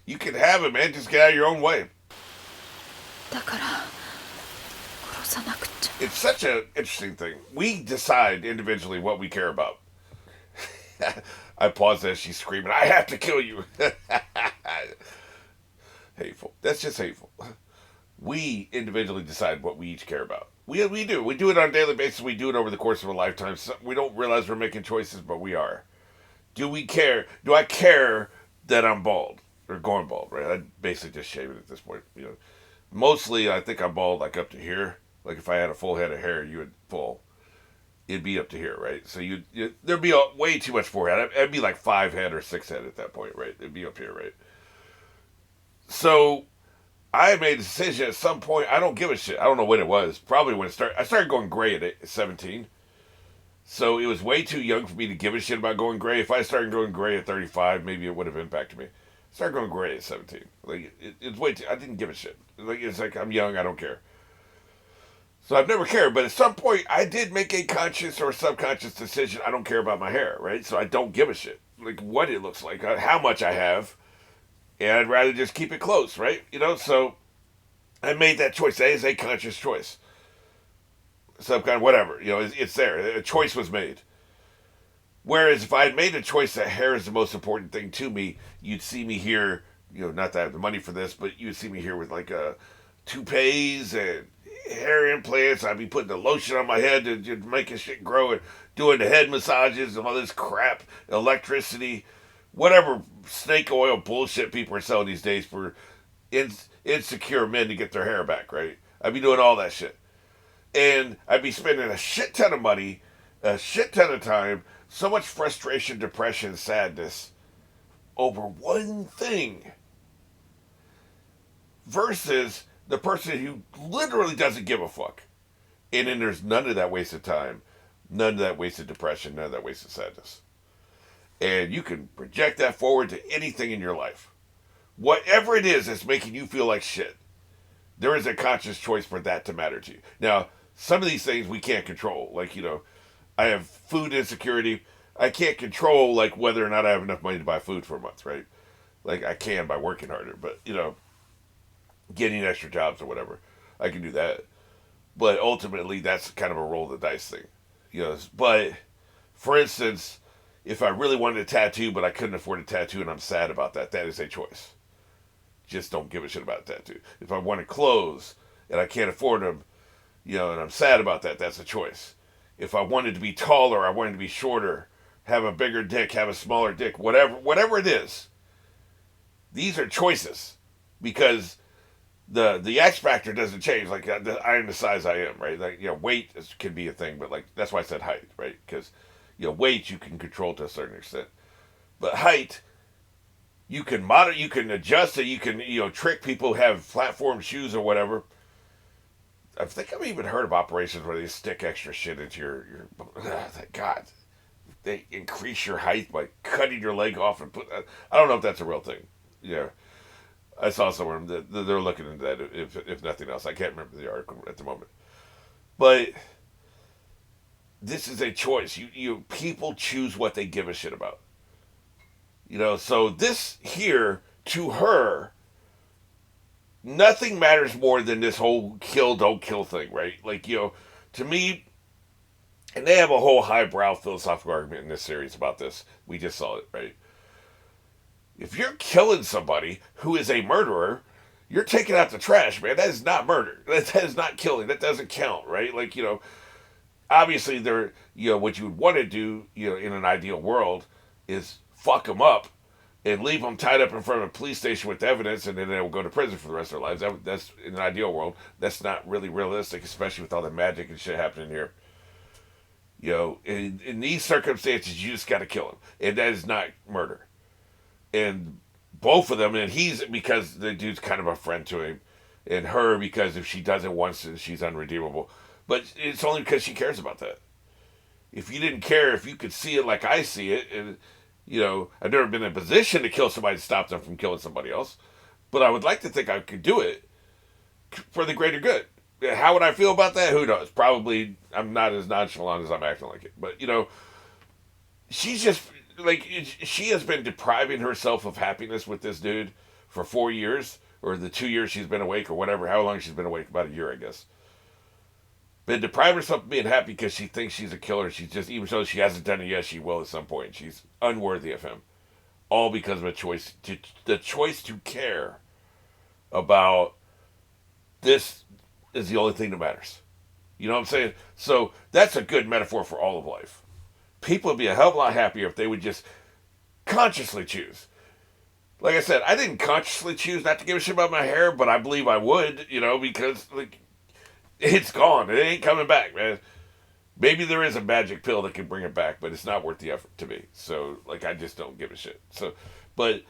You can have it, man. Just get out of your own way. It's such an interesting thing. We decide individually what we care about. I pause as she's screaming, I have to kill you. Hateful. That's just hateful. We individually decide what we each care about. We do. We do it on a daily basis. We do it over the course of a lifetime. We don't realize we're making choices, but we are. Do we care? Do I care that I'm bald? Or going bald, right? I basically just shave it at this point. Mostly I think I'm bald like up to here. Like if I had a full head of hair, it'd be up to here, right? So there'd be way too much forehead. It'd be like 5 head or 6 head at that point, right? It'd be up here, right? So I made a decision at some point. I don't give a shit. I don't know when it was. Probably when it started. I started going gray at 17. So it was way too young for me to give a shit about going gray. If I started going gray at 35, maybe it would have impacted me. I started going gray at 17. Like it's way too. I didn't give a shit. It's like I'm young. I don't care. So I've never cared, but at some point I did make a conscious or subconscious decision. I don't care about my hair, right? So I don't give a shit. Like what it looks like, how much I have, and I'd rather just keep it close, right? So I made that choice. That is a conscious choice. Some kind of whatever, it's there. A choice was made. Whereas if I had made a choice that hair is the most important thing to me, you'd see me here, not that I have the money for this, but you'd see me here with like toupees and hair implants. I'd be putting the lotion on my head to making shit grow and doing the head massages and all this crap, electricity, whatever snake oil bullshit people are selling these days for insecure men to get their hair back, right? I'd be doing all that shit. And I'd be spending a shit ton of money, a shit ton of time, so much frustration, depression, sadness over one thing versus the person who literally doesn't give a fuck. And then there's none of that wasted time, none of that wasted depression, none of that wasted sadness. And you can project that forward to anything in your life. Whatever it is that's making you feel like shit, there is a conscious choice for that to matter to you. Now, some of these things we can't control. Like, I have food insecurity. I can't control, like, whether or not I have enough money to buy food for a month, right? Like, I can by working harder. But, getting extra jobs or whatever. I can do that. But ultimately, that's kind of a roll of the dice thing. But, for instance, if I really wanted a tattoo, but I couldn't afford a tattoo and I'm sad about that, that is a choice. Just don't give a shit about a tattoo. If I wanted clothes and I can't afford them, and I'm sad about that, that's a choice. If I wanted to be taller, I wanted to be shorter, have a bigger dick, have a smaller dick, whatever it is, these are choices. Because the X factor doesn't change. Like, I am the size I am, right? Like, weight can be a thing, but like, that's why I said height, right? Because, weight you can control to a certain extent. But height, you can you can adjust it, you can, trick people, have platform shoes or whatever. I think I've even heard of operations where they stick extra shit into your God, they increase your height by cutting your leg off and put. I don't know if that's a real thing. Yeah, I saw somewhere that they're looking into that. If nothing else, I can't remember the article at the moment. But this is a choice. People choose what they give a shit about. So this here to her. Nothing matters more than this whole kill, don't kill thing, right? Like, to me, and they have a whole highbrow philosophical argument in this series about this. We just saw it, right? If you're killing somebody who is a murderer, you're taking out the trash, man. That is not murder. That is not killing. That doesn't count, right? Like, obviously what you would want to do, in an ideal world is fuck them up and leave them tied up in front of a police station with evidence, and then they will go to prison for the rest of their lives. That's in an ideal world. That's not really realistic, especially with all the magic and shit happening here. In these circumstances, you just got to kill him, and that is not murder. And both of them, and he's because the dude's kind of a friend to him, and her because if she does it once, she's unredeemable. But it's only because she cares about that. If you didn't care, if you could see it like I see it, and I've never been in a position to kill somebody to stop them from killing somebody else. But I would like to think I could do it for the greater good. How would I feel about that? Who knows? Probably I'm not as nonchalant as I'm acting like it. But, she's just like she has been depriving herself of happiness with this dude for 4 years, or the 2 years she's been awake, or whatever, how long she's been awake, about a year, I guess. Been depriving herself of being happy because she thinks she's a killer. She's just, even though she hasn't done it yet, she will at some point. She's unworthy of him, all because of a choice, the choice to care about this is the only thing that matters. You know what I'm saying? So that's a good metaphor for all of life. People would be a hell of a lot happier if they would just consciously choose. Like I said, I didn't consciously choose not to give a shit about my hair, but I believe I would, because like it's gone. It ain't coming back, man. Maybe there is a magic pill that can bring it back, but it's not worth the effort to me. So, like, I just don't give a shit. So, but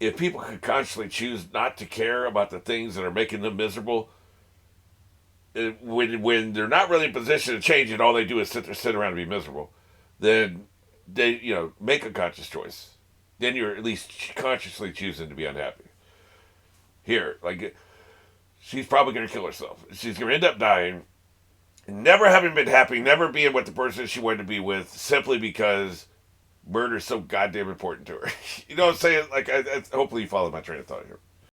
if people could consciously choose not to care about the things that are making them miserable, when they're not really in position to change it, all they do is sit around and be miserable. Then they make a conscious choice. Then you're at least consciously choosing to be unhappy. Here, like, she's probably going to kill herself. She's going to end up dying, never having been happy, never being with the person she wanted to be with, simply because murder is so goddamn important to her. You know what I'm saying? Like, hopefully you follow my train of thought here.